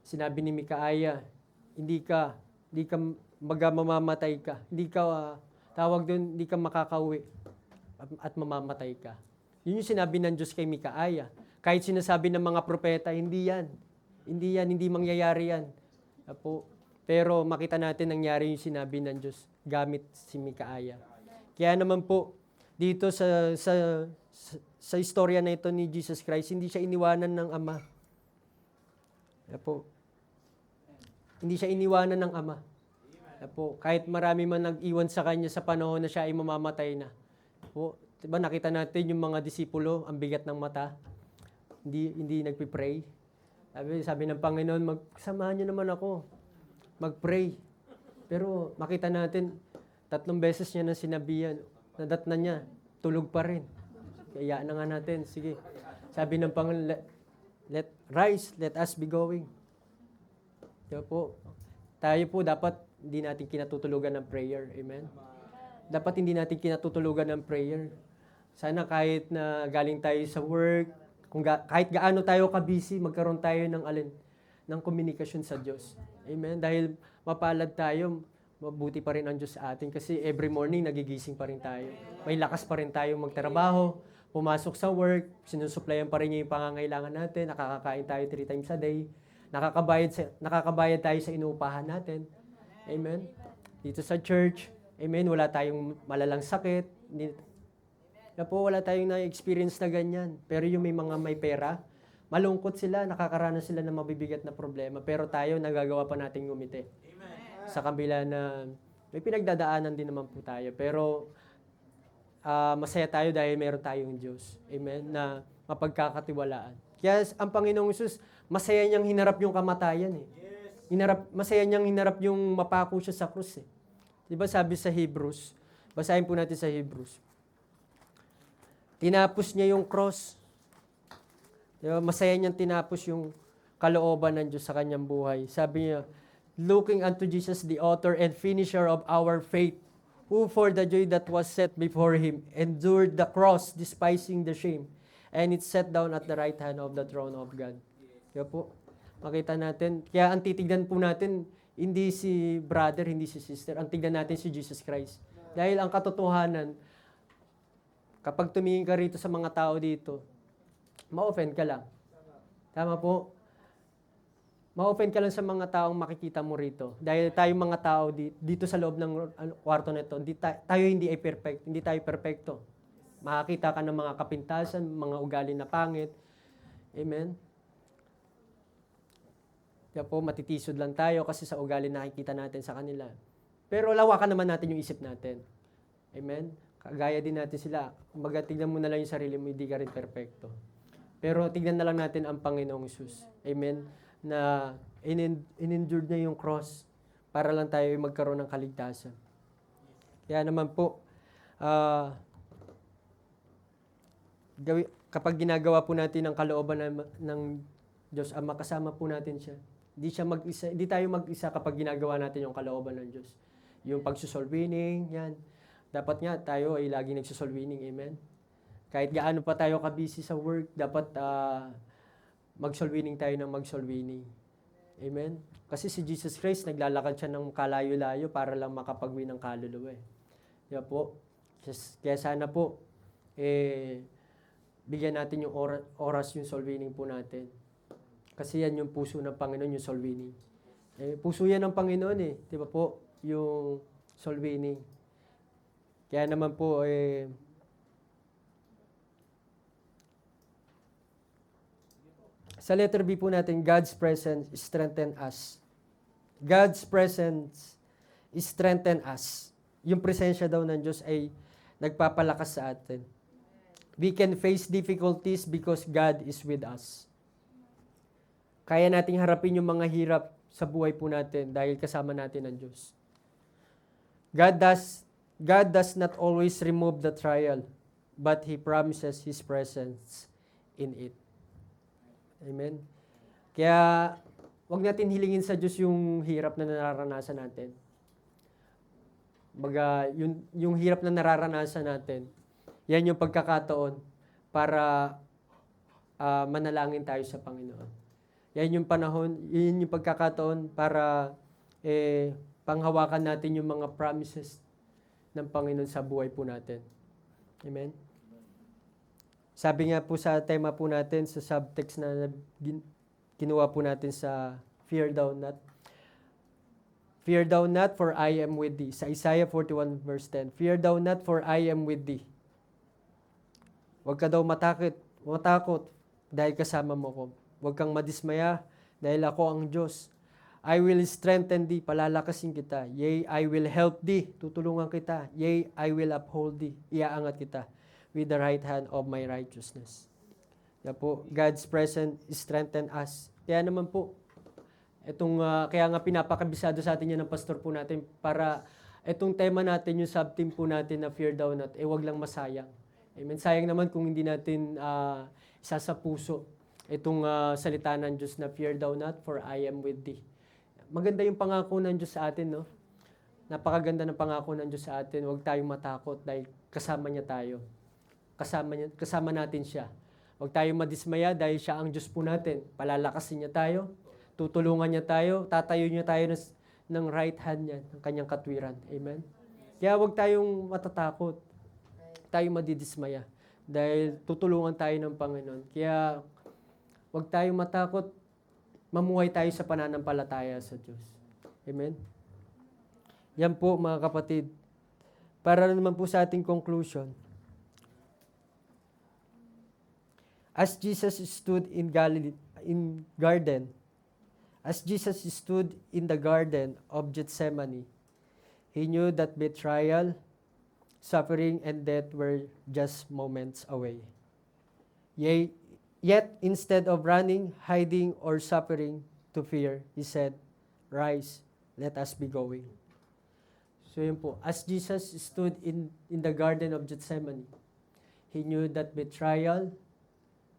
Sinabi ni Mikaaya, hindi ka mamamatay ka. Hindi ka, tawag doon, hindi ka makakauwi at mamamatay ka. Yun yung sinabi ng Diyos kay Mikaaya. Kahit sinasabi ng mga propeta, hindi yan. Hindi mangyayari yan. Apo. Pero makita natin nangyari yung sinabi ng Diyos gamit si Mikaaya. Kaya naman po, dito sa istorya na ito ni Jesus Christ, hindi siya iniwanan ng Ama. Apo. Hindi siya iniwanan ng Ama. Apo. Kahit marami man nag-iwan sa Kanya sa panahon na siya ay mamamatay na. Apo. Diba nakita natin yung mga disipulo, ang bigat ng mata. Hindi nagpipray. Sabi ng Panginoon, samahan niyo naman ako. Mag-pray. Pero makita natin, 3 beses niya na sinabihan. Nadatnan niya, tulog pa rin. Kaya na nga natin, sige. Sabi ng Panginoon, let us be going. Diba po? Tayo po dapat hindi natin kinatutulugan ng prayer. Amen? Dapat hindi natin kinatutulugan ng prayer. Sana kahit na galing tayo sa work, kahit gaano tayo ka-busy, magkaroon tayo ng komunikasyon sa Diyos. Amen? Dahil mapalad tayo, mabuti pa rin ang Diyos sa atin kasi every morning nagigising pa rin tayo. May lakas pa rin tayo magtrabaho, pumasok sa work, sinusuplayan pa rin niya yung pangangailangan natin, nakakakain tayo 3 times a day, nakakabayad tayo sa inuupahan natin. Amen? Dito sa church, amen, wala tayong malalang sakit, wala tayong na-experience na ganyan. Pero yung may pera, malungkot sila, nakakaranas sila ng mabibigat na problema. Pero tayo, nagagawa pa nating ngumiti. Amen. Sa kabila na may pinagdadaanan din naman po tayo. Pero masaya tayo dahil meron tayong Diyos. Amen? Na mapagkakatiwalaan. Kaya ang Panginoong Hesus, masaya niyang hinarap yung kamatayan. Masaya niyang hinarap yung mapako siya sa krus. Diba sabi sa Hebrews, basahin po natin sa Hebrews. Tinapos niya yung cross. Diba? Masaya niyang tinapos yung kalooban ng Diyos sa kanyang buhay. Sabi niya, looking unto Jesus, the author and finisher of our faith, who for the joy that was set before Him, endured the cross, despising the shame, and it sat down at the right hand of the throne of God. Diba po? Makita natin. Kaya ang titignan po natin, hindi si brother, hindi si sister. Ang tignan natin si Jesus Christ. Dahil ang katotohanan, kapag tumingin ka rito sa mga tao dito, ma-offend ka lang. Tama po? Ma-offend ka lang sa mga taong makikita mo rito. Dahil tayong mga tao dito sa loob ng kwarto na ito, tayo hindi ay perfect. Hindi tayo perfecto. Makakita ka ng mga kapintasan, mga ugali na pangit. Amen? Kaya po, matitisod lang tayo kasi sa ugali nakikita natin sa kanila. Pero lawakan naman natin yung isip natin. Amen? Kagaya din natin sila. Kumbaga, tignan mo na lang yung sarili mo, hindi ka rin perfecto. Pero tignan na lang natin ang Panginoong Hesus. Amen? Na in-endured niya yung cross para lang tayo magkaroon ng kaligtasan. Kaya naman po, kapag ginagawa po natin ang kalooban ng Diyos Ama, kasama po natin siya. Hindi tayo mag-isa kapag ginagawa natin yung kalooban ng Diyos. Yung pagsusol winning, yan. Dapat nga tayo ay laging nagsusol winning. Amen? Kahit gaano pa tayo ka-busy sa work, dapat mag-soul winning tayo ng mag-soul winning. Amen? Kasi si Jesus Christ, naglalakad siya ng kalayo-layo para lang makapag-win ng kaluluwa. Kaya po, kaya sana po, bigyan natin yung oras yung soul winning po natin. Kasi yan yung puso ng Panginoon, yung soul winning. Puso yan ng Panginoon Di ba po? Yung soul winning. Kaya naman po, Sa letter B po natin, God's presence strengthen us. God's presence strengthen us. Yung presensya daw ng Diyos ay nagpapalakas sa atin. We can face difficulties because God is with us. Kaya nating harapin yung mga hirap sa buhay po natin dahil kasama natin ang Diyos. God does not always remove the trial, but He promises His presence in it. Amen? Kaya, wag natin hilingin sa Diyos yung hirap na nararanasan natin. Baga, yung hirap na nararanasan natin, yan yung pagkakataon para manalangin tayo sa Panginoon. Yan yung panahon, yun yung pagkakataon para panghawakan natin yung mga promises ng Panginoon sa buhay po natin. Amen? Sabi nga po sa tema po natin, sa subtext na kinuha po natin sa Fear Thou Not. Fear thou not, for I am with thee. Sa Isaiah 41 verse 10. Fear thou not, for I am with thee. Huwag ka daw matakot dahil kasama mo ko. Huwag kang madismaya dahil ako ang Diyos. I will strengthen thee, palalakasin kita. Yea, I will help thee, tutulungan kita. Yea, I will uphold thee, iaangat kita with the right hand of my righteousness. Kaya po, God's presence strengthen us. Kaya naman po, kaya nga pinapakabisado sa atin yan ng pastor po natin para itong tema natin, yung sub-team po natin na Fear Thou Not, wag lang masayang. Amen. Sayang naman kung hindi natin isa sa puso itong salita ng Diyos na Fear Thou Not, for I am with thee. Maganda yung pangako ng Diyos sa atin, no? Napakaganda ng pangako ng Diyos sa atin. Huwag tayong matakot dahil kasama niya tayo. Kasama natin siya. Huwag tayong madismaya dahil siya ang Diyos po natin. Palalakasin niya tayo. Tutulungan niya tayo, tatayo niya tayo ng right hand niya, ng kanyang katwiran. Amen? Kaya huwag tayong matatakot, tayong madidismaya, dahil tutulungan tayo ng Panginoon. Kaya huwag tayong matakot, mamuhay tayo sa pananampalataya sa Diyos. Amen? Yan po mga kapatid. Para naman po sa ating conclusion. As Jesus stood in the garden of Gethsemane, He knew that betrayal, suffering, and death were just moments away. Yet, instead of running, hiding, or suffering to fear, He said, "Rise, let us be going." So yun po, as Jesus stood in the garden of Gethsemane, He knew that betrayal,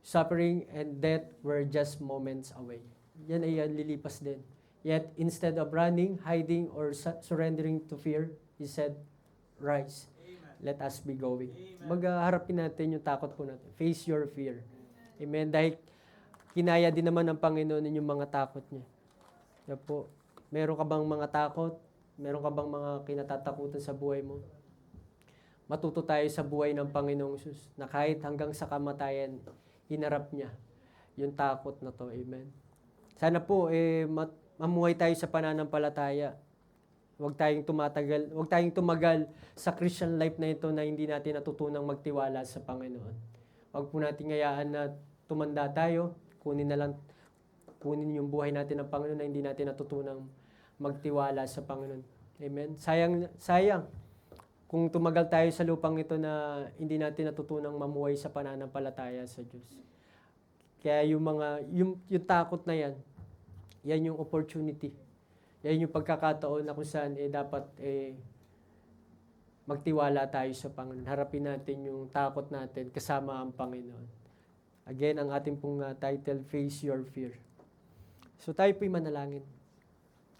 suffering, and death were just moments away. Yan ay lilipas din. Yet, instead of running, hiding, or surrendering to fear, He said, "Rise, let us be going." Magharapin natin yung takot po natin. Face your fear. Amen. Dahil kinaya din naman ng Panginoon yung mga takot niya. Yan po. Meron ka bang mga takot? Meron ka bang mga kinatatakutan sa buhay mo? Matuto tayo sa buhay ng Panginoong Jesus na kahit hanggang sa kamatayan, hinarap niya yung takot na to. Amen. Sana po, mamuhay tayo sa pananampalataya. Huwag tayong tumagal sa Christian life na ito na hindi natin natutunang magtiwala sa Panginoon. Huwag po natin ngayaan na tumanda tayo, kunin yung buhay natin ng Panginoon na hindi natin natutunang magtiwala sa Panginoon. Amen. Sayang kung tumagal tayo sa lupang ito na hindi natin natutunang mamuhay sa pananampalataya sa Diyos. Kaya yung takot na yan yung opportunity. Yan yung pagkakataon na kung saan dapat magtiwala tayo sa Panginoon. Harapin natin yung takot natin kasama ang Panginoon. Again, ang ating pong title, Face Your Fear. So tayo po'y manalangin.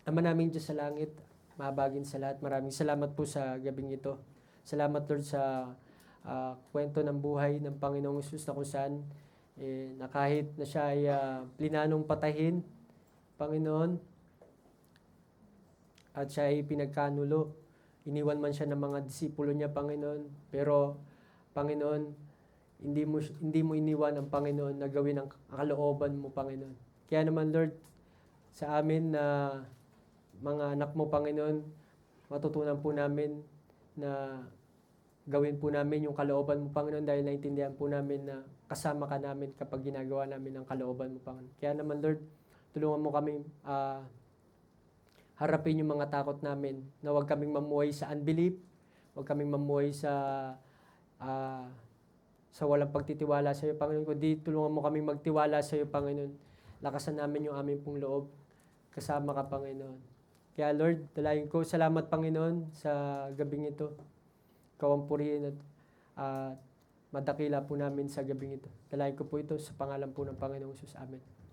Ama naming Diyos sa langit, mahabagin sa lahat. Maraming salamat po sa gabing ito. Salamat Lord sa kwento ng buhay ng Panginoong Hesus na kung saan na kahit na siya ay plinanong patahin, Panginoon, at siya ay pinagkanulo, iniwan man siya ng mga disipulo niya, Panginoon, pero Panginoon, hindi mo iniwan ang Panginoon na gawin ang kalooban mo, Panginoon. Kaya naman Lord, sa amin na mga anak mo, Panginoon, matutunan po namin na gawin po namin yung kalooban mo, Panginoon, dahil naintindihan po namin na kasama ka namin kapag ginagawa namin ang kalooban mo, Panginoon. Kaya naman, Lord, tulungan mo kami harapin yung mga takot namin, na huwag kaming mamuhay sa unbelief, huwag kaming mamuhay sa walang pagtitiwala sa iyo, Panginoon. Kundi tulungan mo kaming magtiwala sa iyo, Panginoon. Lakasan namin yung aming pong loob. Kasama ka, Panginoon. Kaya Lord, dalayan ko, salamat, Panginoon, sa gabing ito. Ikaw ang purihin at madakila po namin sa gabing ito. Dalayan ko po ito sa pangalan po ng Panginoong Jesus. Amen.